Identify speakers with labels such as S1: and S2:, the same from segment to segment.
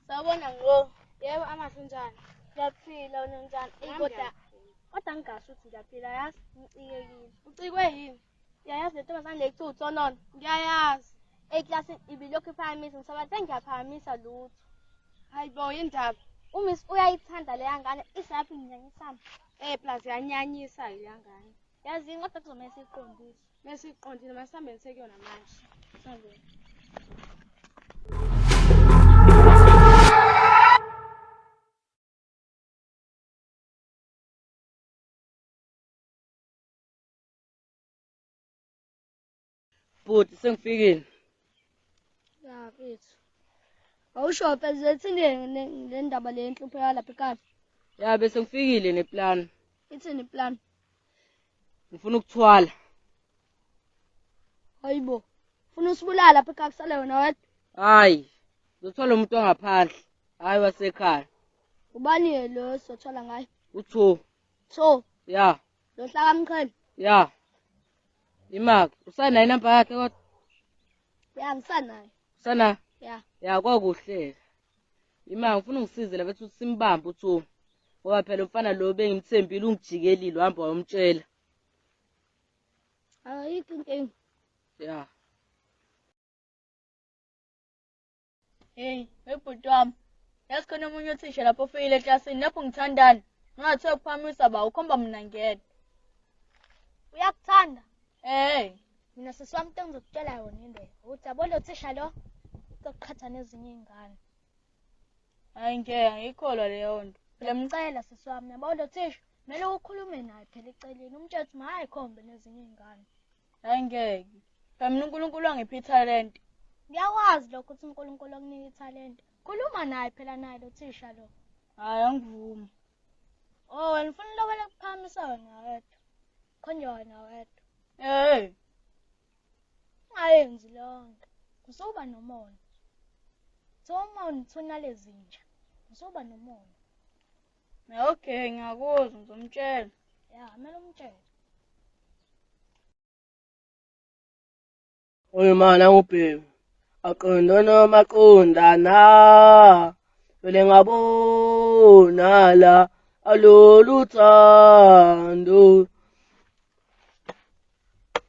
S1: Sawubona ngo.
S2: Yebo amahlunjana.
S1: Ngiyaphila wena njani? Kodwa ngingasho ukuthi ngiyaphila yazi ngicikekile.
S2: Ucikwe yini?
S1: Yayazi le ntombazane le kuthiwa uTonona.
S2: Ngiyayazi.
S1: Eklasini ibilokhu iphakamisa ngisabathe ngiyaphakamisa lutho.
S2: Hayibo yindaba.
S1: Umiss uyayithanda leya ngane isaphi nginyanyisana.
S2: Plus yanyanyisa leyangane.
S1: Yazi kodwa kuzomele siqondise.
S2: Mesiqondile masihambeni sekuyona manje.
S1: Sihambeni.
S3: Bhuti sengifikile.
S1: Ya mfethu. Awusho phela ethini le ndaba le enhlupho yalapha ekhaya.
S3: Ya bese ngifikile neplan.
S1: Ithini plan?
S3: Ngifuna ukuthwala.
S1: Hayibo. Ufuna usibulala lapha ekhaya kusale wena wedwa.
S3: Hayi. Ngizothwala umuntu wangaphandle. Hayi wasekhaya.
S1: Ubani lo sothwala ngaye?
S3: Utho.
S1: So,
S3: Ya.
S1: lo hlaka mkhulu.
S3: Ya. Imaki, usanayo inamba yakhe kodwa?
S1: Ya ngisanayo.
S3: Usana?
S1: Ya.
S3: Ya kwakuhle. Imaki ngifuna ungisize la bethu simbambe utho. Ngoba phela umfana lo bengimthembile ungijikelile uhamba wayomtshela.
S1: Ayikho inkinga.
S3: Ya.
S2: Hey, webhuti wami. Yazi khona umunye uthisha lapho ufeyile eklasini lapho ngithandana. Ngathi ukuphamisa ba ukhomba mina ngedwa.
S1: Uyakuthanda?
S2: Mina
S1: sesiwami into ngizokutshela yona indlela. Uthi yabona uthisha lo uzoqhatha nezinye izingane.
S2: Hayi ngiyikholwa leyo nto.
S1: Ngiyamcela sesiwami yabona uthisha kumele ukhulume naye phela eceleni umtshela ukuthi mayikhombe nezinye izingane.
S2: Hayi ngeke. Phela mina uNkulunkulu wangipha italent.
S1: Ngiyakwazi lokho ukuthi uNkulunkulu akunika italent. Khuluma naye phela naye lo thisha lo.
S2: Hayi angivumi.
S1: Oh, wena ufuna lokho kuphamisa wena wedwa. Khonje wena wedwa. Ungayenzi lonke. Usuba nomoya. Thoma uthuna lezinja. Usuba nomoya.
S2: Okay, ngiyakuzwa ngizomtshela.
S1: Ya, kumele umtshele.
S4: Oye mana ngubheki. Aqondana maqondana. Vele ngabona la alolu thando.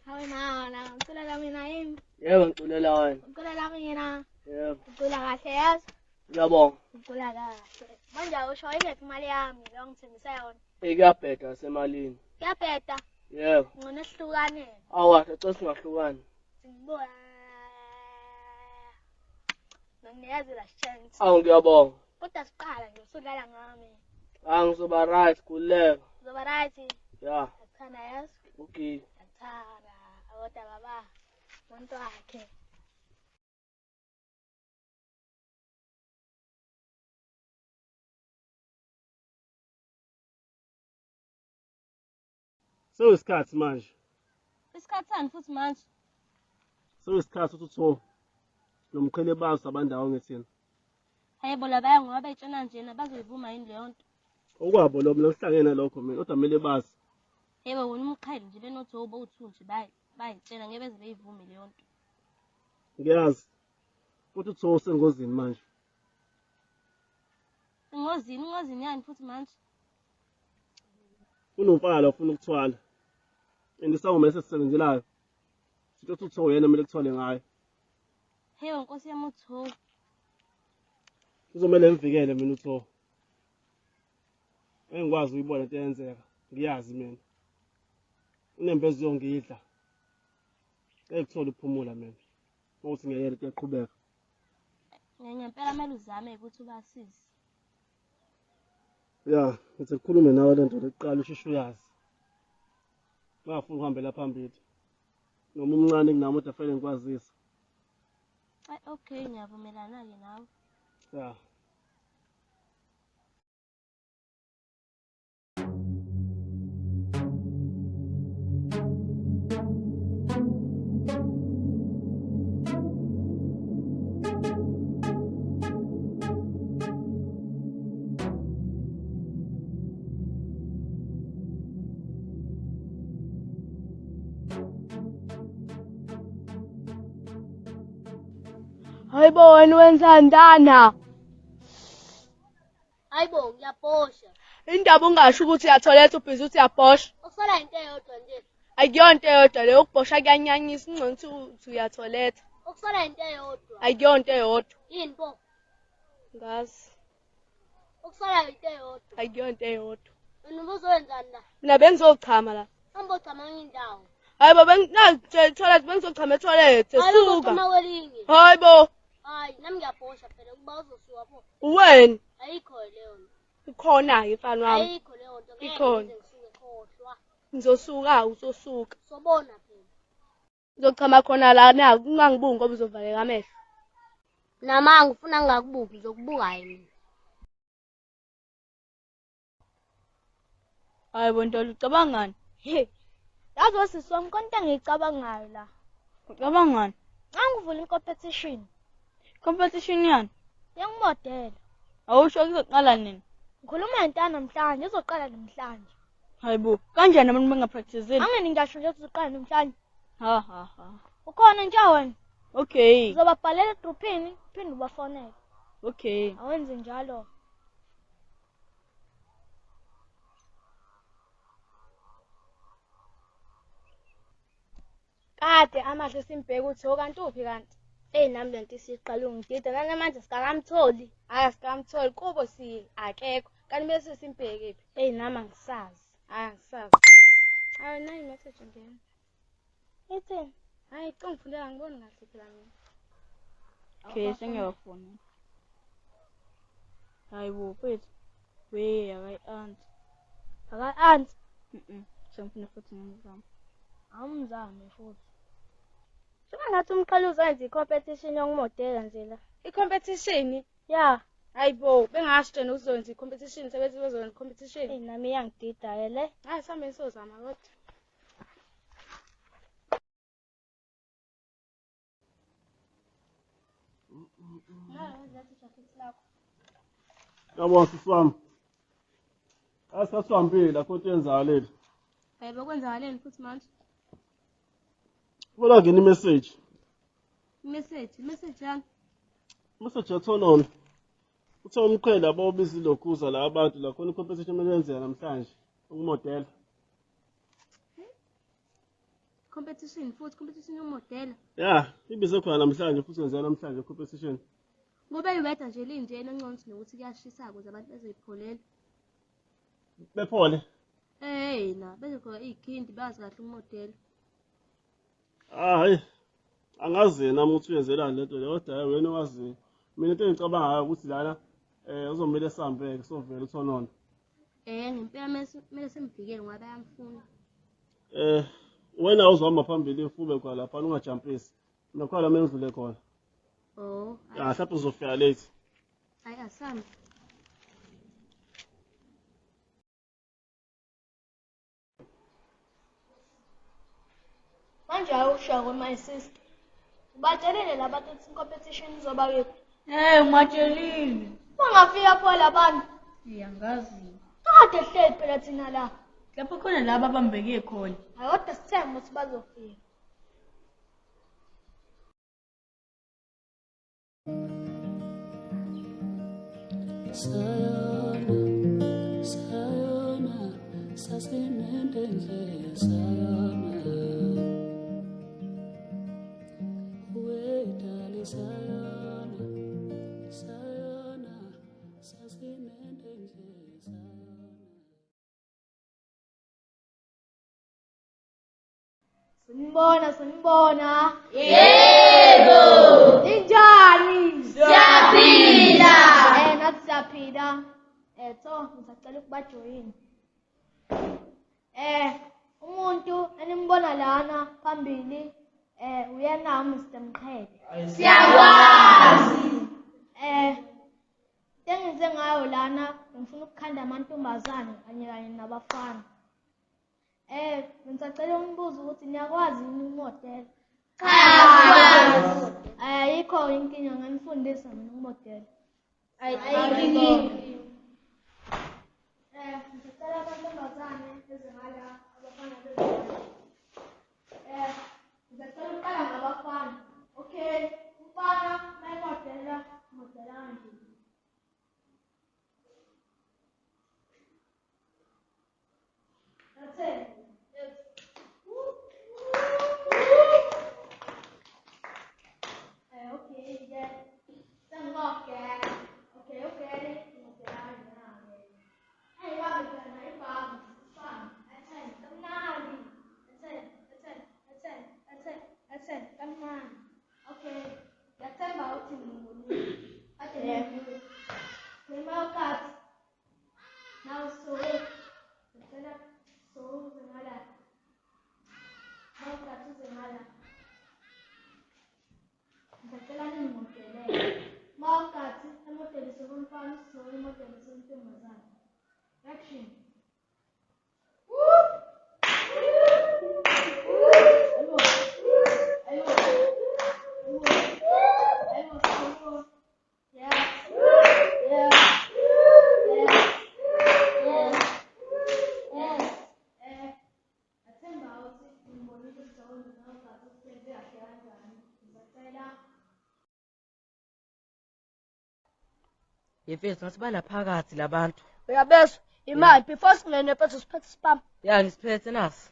S1: Hayi mana, ngicela mina yini?
S4: Yebo ngiculela wena.
S1: Ngicela mina.
S4: Yebo.
S1: Ucula kahle yazi?
S4: Ngiyabonga.
S1: Ucula kahle. Manje usho ingekho imali yami lo ngithembisa yona.
S4: Kuyabheda semalini.
S1: Kuyabheda.
S4: Yebo.
S1: Ngone sihlukane.
S4: Awa, xa singahlukani.
S1: Ngibona. Ngiyazi la chance.
S4: Awu ngiyabonga.
S1: Kodwa siqala nje usudlala ngami.
S4: Ngizoba right kuleka.
S1: Uzoba right.
S4: Ya.
S1: Akuthanda yazi?
S4: Okay.
S1: Akuthanda. Kodwa baba umuntu wakhe.
S4: Seyisikhathi manje.
S1: Isikhathani futhi manje?
S4: Seyisikhathi utho nomqhele bazo abandawo ngethina.
S1: Hayibo labaya ngoba betshena njena bazoyivuma yini leyo nto.
S4: Okwabo lo mhlangene lokho mina kodwa kumele bazi.
S1: Yebo wona umqhele nje benothi obo nje bayitshela ngeke beze beyivume leyo nto.
S4: Ngiyazi. Futhi utho sengozini manje.
S1: Ingozini yani futhi manje?
S4: Unomfana ufuna ukuthwala. Engisawumele sisebenzelayo. Sithi utho yena kumele kuthwale ngayo.
S1: Hey Nkosi yami utho.
S4: Kuzomela ngivikele mina utho. Engikwazi uyibona into eyenzeka. Ngiyazi mina. Unembezo yongidla. Ekuthola uphumula mina. Ukuthi ngiyele kuqhubeka.
S1: Ngempela kumele uzame ukuthi ubasize.
S4: Ya, ngithi kukhulume nawe lento lokuqala usheshe uyazi. Bafuna uhambela phambili. Noma umncane kunami kodwa fanele ngikwazisa.
S1: Okay, ngiyavumelana ke nawe.
S4: Ya.
S2: Hayibo wena wenzandana.
S1: Hayibo, ngiyaphosha.
S2: Indaba ungasho ukuthi uyatholetha ubhizi uthi uyaphosha.
S1: Ukusala into eyodwa nje.
S2: Akuyonto eyodwa leyo ukuphosha kuyanyanyisa ingcono uthi uyatholetha.
S1: Ukusala into eyodwa.
S2: Akuyonto eyodwa.
S1: Yini bo?
S2: Ngazi.
S1: Ukusala into eyodwa.
S2: Akuyonto eyodwa.
S1: Wena ubuzoyenzani la?
S2: Mina bengizochama la.
S1: Hamba uchama kwenye indawo.
S2: Hayibo toilet bengizochama etoilet.
S1: Hayibo
S2: Suka.
S1: uchama kwelinye.
S2: Hayibo.
S1: Hayi, nami ngiyaphosha phela kuba uzosuka pho.
S2: Wena.
S1: Ayikho leyo nto.
S2: Ikhona ke mfana wami.
S1: Ayikho leyo nto.
S2: Ikhona.
S1: Ngisuke khohlwa.
S2: Ngizosuka uzosuka.
S1: Sobona phela.
S2: Ngizochama khona la naku ungangibuki ngoba uzovaleka amehlo.
S1: Nama ngifuna ngakubuki ngizokubuka yini.
S2: Hayibo Ntoli ucabangani?
S1: He. Yazi wesisi wami konke engiyicabangayo la.
S2: Ucabangani?
S1: Ngangivula competition.
S2: Competition yani?
S1: Yengimodela.
S2: Awusho kuzoqala nini?
S1: Ngikhuluma intana namhlanje, izoqala namhlanje.
S2: Hayibo, kanjani abantu bengapracticeini?
S1: Angeni ngisho nje izoqala namhlanje.
S2: Ha.
S1: Ukhona nje wena?
S2: Okay.
S1: Uzobabhalela egroupini, phinde ubafonele.
S2: Okay.
S1: Awenze njalo. Kade amahle simbheke ukuthi okanti uphi kanti. Nami lento isiqala ungidida namanje sikamtholi. Hayi sikamtholi kubo akekho. Kanti bese simbheke phi? Nami angisazi. Angisazi. Hayi nayi message ngene. Etheni? Hayi cha ngifundela ngiboni kahle phela mina.
S2: Okay, sengiyafona. Hayibo mfethu. We akayi-answer.
S1: Aka-answer.
S2: Sengifuna futhi ngimzama.
S1: Awumzame futhi. Shuka ngathi umqala uzenza i-competition yongimodela nje la.
S2: I-competition?
S1: Ya.
S2: Hayibo, bengasho nje uzoyenza i-competition, sebethi bezoyenza i-competition.
S1: Nami iyangidida le.
S2: Hayi sambe sizozama kodwa.
S4: Yabo sisi wami. Asasihambile akho into yenzayo leli.
S1: Hayibo kwenzakaleni futhi manje?
S4: Ubona ngene i-message.
S1: Message yani?
S4: Message yathonona. Uthe umqhele abobiza lokhuza la abantu la khona i-competition emelenzeka namhlanje ukumodela.
S1: Competition yomodela.
S4: Ya, ibize khona namhlanje futhi wenzeka namhlanje i-competition.
S1: Ngoba iweda nje linjena enconsi nokuthi kuyashisa ukuze abantu bezipholela.
S4: Bephole.
S1: Na bese khona ikhindi bazi kahle umodela.
S4: Hayi. Angazi nami ukuthi uyenzelani lento le kodwa hayi wena owazi. Mina into engicabangayo ukuthi lana uzomela sihambeke sovela uthonona.
S1: Ngempela mele simvikele ngoba bayamfuna.
S4: Wena awuzohamba phambili ufube kwa lapha ungajampisi. Mina khona mina ngidlule khona. Ya mhlawumbe uzofika late.
S1: Hayi asambe. Manje awusho my sister. Ubatshelele labantu ukuthi i-competition izoba kephi.
S2: Ungatshelile.
S1: Bangafika pho labantu.
S2: Angazi.
S1: Kade hleli phela thina la.
S2: Lapho khona laba abambeke khona.
S1: Hayi kodwa sithemba ukuthi bazofika.
S5: Sayona, sasinende nje sayona. Wedale sayona, sasinende nje sayona.
S1: Sinibona.
S2: Yebo.
S1: Injani?
S2: Siyaphila.
S1: Nathi siyaphila. So ngisacela ukubajoyina. Umuntu enimubona lana phambili uyena Mr. Mqhele.
S2: Siyakwazi.
S1: Engize ngayo lana ngifuna ukukhanda amantombazane kanye nabafana. Ngisacela umbuzo ukuthi niyakwazi yini ukumodela?
S2: Siyakwazi.
S1: Ayikho inkinga nganifundisa mina ukumodela.
S2: Ayikho.
S1: Ngisacela amantombazane ezingala abafana bezingala. Ngisacela uqala ngabafana. Okay, umfana mayimodela modelani.
S3: Yefethu ngathi balaphakathi labantu.
S2: Uyabezwa imali before singene mfethu siphethe spam.
S3: Ya ngisiphethe nasi.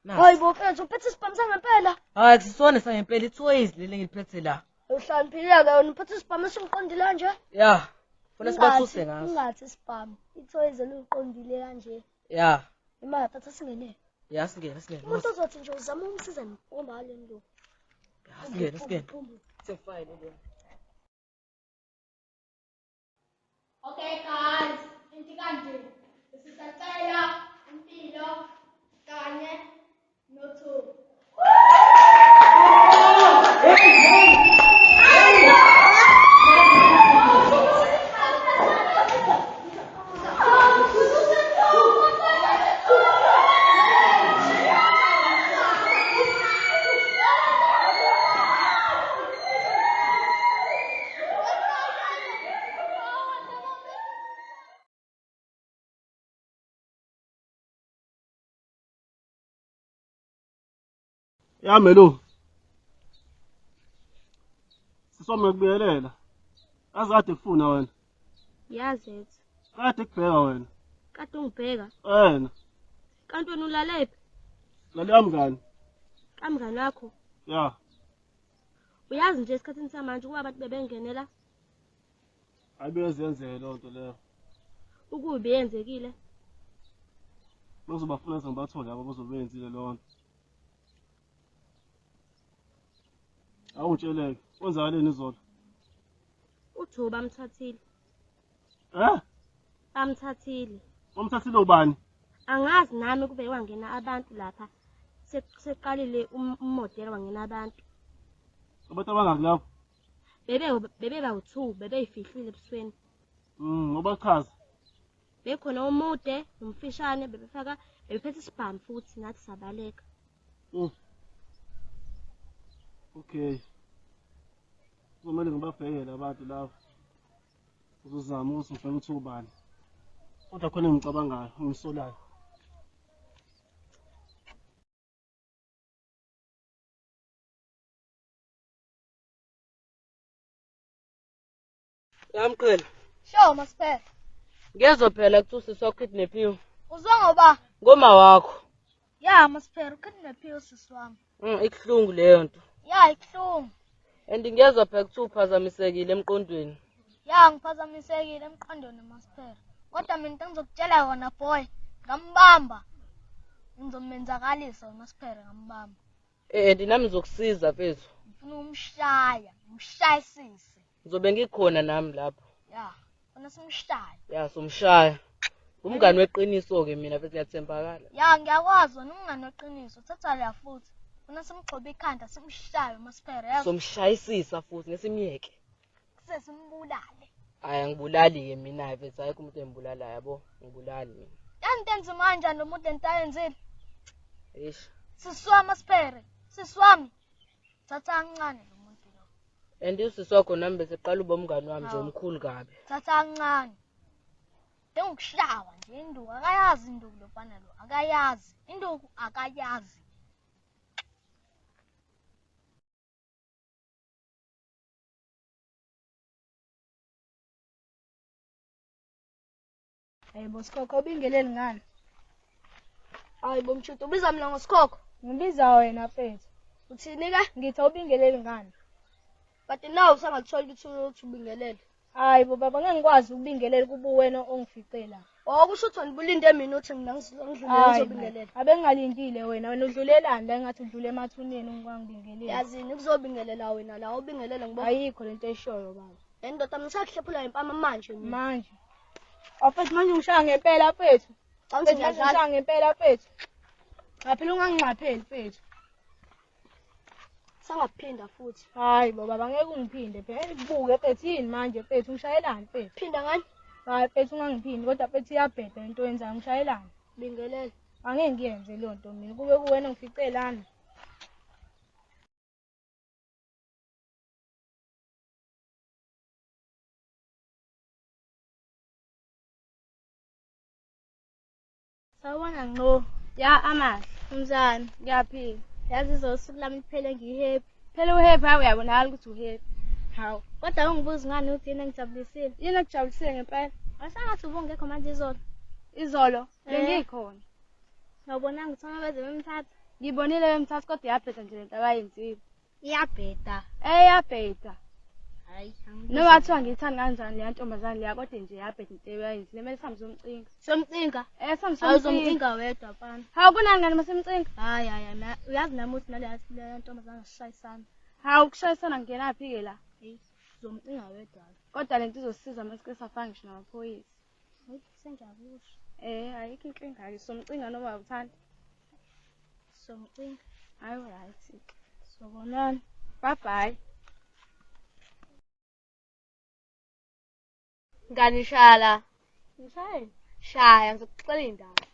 S2: Hayibo mfethu uphethe spam sangempela.
S3: Hayi kusona sangempela ithoyizi leli ngiliphethe la.
S2: Uhlaniphileke wena uphethe spam esingiqondile kanje?
S3: Ya. Funa sibathuse ngaso.
S2: Ungathi spam. Ithoyizi eliqondile kanje.
S3: Ya.
S2: Imali thatha singene.
S3: Ya singene.
S2: Umuntu ozothi nje uzama umsiza ngomba le nto.
S3: Ya singene. Sefile le.
S1: Okay guys, inti kanje sisacela impilo kanye no2.
S4: Ya Melo. Sisome kubuyelela. Azikade kufuna wena.
S1: Yazethu,
S4: Kade kubheka wena.
S1: kade ungibheka.
S4: Wena.
S1: Kanti wena ulalephi?
S4: Lalela mngani.
S1: Kamngani wakho.
S4: Ya.
S1: Uyazi nje esikhathini samanje ukuba abantu bebengenela
S4: Ayibezenzele lonto leyo.
S1: ukubi yenzekile.
S4: Bazobafuna ngibathole abo bazobenzile lonto. Awutsheleke, kwenzakaleni izolo?
S1: uThuba bamthathile.
S4: Bamthathile ubani?
S1: Angazi nami kube wangena abantu lapha. Seqalile umodela wangena abantu.
S4: Abantu abangaki lapho?
S1: Bebe bawu2 bebeyifihlile ebusweni.
S4: Ngobachaza.
S1: Bekhona umude nomfishane bebephethe isibhamu futhi nathi sabaleka.
S4: Okay. Kumele ngibabhekele abantu lapho. Uzozama ukuthi ngifike ukuthi ubani. Kodwa khona engicabangayo, ngisolayo.
S3: Yamqhela.
S2: Sho masiphethe.
S3: Ngezwe phela kuthi siswa kidnapiwe.
S2: Uzwa ngoba?
S3: Ngoma wakho.
S2: Ya masiphethe ukidnapiwe sisi wami.
S3: Ikhlungu leyo nto.
S2: Ya ikhlungu.
S3: Ngezwe phela kuthi uphazamisekile emqondweni.
S2: Ya ngiphazamisekile emqondweni masiphethe. Kodwa mina into engizokutshela yona boy, ngambamba. Ngizomenzakalisa masiphethe ngambamba.
S3: Nami ngizokusiza mfethu.
S2: Ngifuna umshayisise.
S3: Ngizobe ngikhona nami lapho.
S2: Ya, wena simshaya.
S3: Ya somshaya. Umngani weqiniso ke mina mfethu ngiyathembakala.
S2: Ya ngiyakwazi wena ungani weqiniso. Thatha la futhi. Wena simgxoba ikhanda simshaye masiphethe.
S3: Somshayisisa futhi ngesimyeke.
S2: Sesimbulale.
S3: Hayi angibulali ke mina mfethu ayikho umuntu engibulala yabo. Ngibulali mina.
S2: Yantenze manje lo muntu entayenzile.
S3: Eish.
S2: Siswami masiphethe. Siswami. Thatha kancane lo muntu lo.
S3: Usisi wakho nami bese qala uba umngani wami nje omkhulu kabi.
S2: Thatha kancane. Dengikushawa nje induku akayazi induku lofana lo. Akayazi. Induku akayazi.
S1: Hayibo Sikhokho ubingeleli ngani?
S2: Hayibo mshuti ubiza mina ngoSikhokho.
S1: Ngibiza wena mfethu.
S2: Uthini ke?
S1: Ngithi ubingeleli ngani? Kanti nawe usangathola ukuthi ubingelele.
S2: Hayi bo baba ngeke ngikwazi ukubingelela kuba wena ongificela.
S1: Kusho ukuthi ulinde mina uthi mina ngidlulele ngizobingelela.
S2: Abengalindile wena udlulelani la engathi udlule emathuneni ungangibingeleli.
S1: Yazini kuzobingelela wena la ubingelele ngibona.
S2: Ayikho lento eshoyo baba.
S1: Ndoda ngisahlephula impama manje mina.
S2: Manje. Afethu manje ngishaya ngempela fethu.
S1: Angithi
S2: Manje
S1: ngiyadlala.
S2: ngishaya ngempela fethu. Ngaphela ungangixapheli fethu.
S1: Sangaphinda futhi.
S2: Hayi bo baba ngeke ungiphinde phela ngibuke fethu yini manje fethu ngishayelani fethu.
S1: Phinda ngani?
S2: Hayi fethu ungangiphindi kodwa fethu iyabheda into oyenzayo ngishayelani.
S1: Bingelela.
S2: Angeke ngiyenze leyo nto mina kube kuwena ngificelana.
S1: Sawubona Ngqo. Ya Amahle. Umzana. Ngiyaphila. Yazi izosuku lami liphele ngihappy. Phela uhappy hawe uyabonakala ukuthi uhappy. Hawu. Kodwa ungibuza ngani ukuthi yini engijabulisile? Yini ekujabulisile ngempela? Asangathi ubungekho manje izolo. Izolo bengikhona. Ngabonanga ukuthi beze bemthatha. Ngibonile bemthatha kodwa iyabheda nje lento abayenzile. Iyabheda. Iyabheda. Hayi. Noma kuthiwa ngiyithanda kanjani le ntombazane leya kodwa nje iyabheda into abayenzile. Mele sihambe somcinga. Somcinga? Somcinga wedwa mfana. Hawu kunani ngani masemcinga? Hayi uyazi nami ukuthi nale ntombazane sishayisana. Hawu kushayisana ngenaphi ke la? Zomcinga wedwa. Kodwa lento izosisiza masike safanga ngisho namaphoyisa. Sengiyakusho. Ayikho inkinga ke somcinga noma uthanda. Somcinga. Hayi right. Sobonana. Bye bye. Ngani shala? Ngishaya. Shaya ngizokuxela indaba.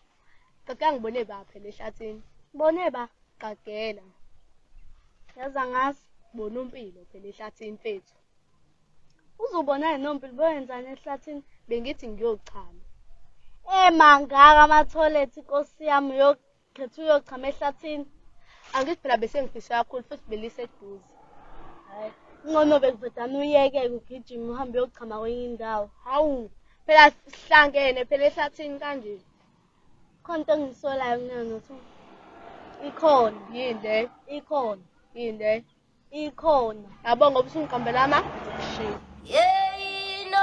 S1: Kaka ngibone ba phela ehlathini. Bone ba? Qagela. Yaza ngazi bona umpilo phela ehlathini mfethu. Uzobona nompilo boyenzana ehlathini bengithi ngiyochama. Mangaka ama-toilet Nkosi yami uyokhetha uyochama ehlathini. Angithi phela bese ngifisa kakhulu futhi beliseduze. Hayi. Ngono bekuvudana uyeke ugijima uhambe uyochama kwenye indawo. Hawu. Phela sihlangene phela ehlathini kanje. Khona into engisolayo mina nothi ikhona. Yinde. Ikhona. Yinde. Ikhona. Yabo ngoba usungiqambela ama? Shit.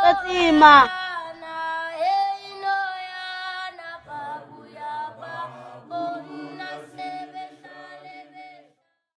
S1: Fatima.